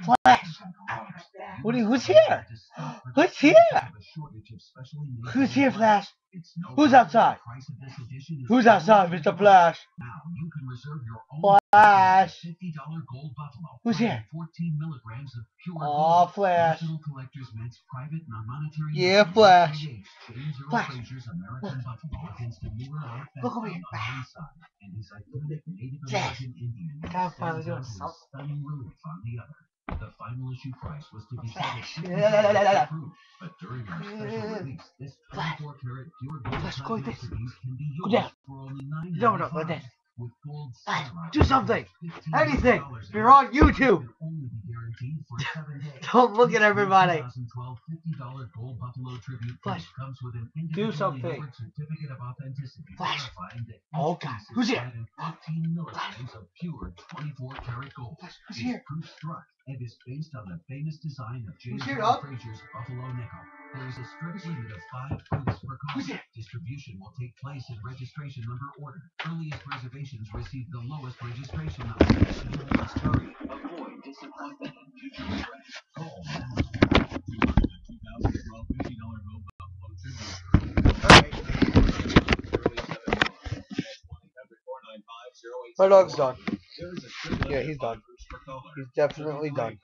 Flash! Who's here? Who's here? Who's here, Flash? Who's outside? Who's outside, Mr. Flash? Flash! Who's here? Oh, Flash. Yeah, Flash. Flash. Look over here. Flash. I'm finally doing something. The final issue price was to be approved, but during our special release, this 24-karat pure gold CDs can be used for only $9.95 with gold. Do something, anything. You're on YouTube. Don't look at everybody. Flash, do something. Flash. Oh God, who's here? Flash. Who's here? And is based on the famous design of James Frazier's Buffalo Nickel. There is a strict limit of 5 proofs per copy. Distribution will take place in registration number order. Earliest reservations receive the lowest registration number. You must hurry. Avoid disappointment and future regret. Call now. $2012 $50 gold Buffalo tribute. My dog's done. Yeah, he's done. He's definitely done.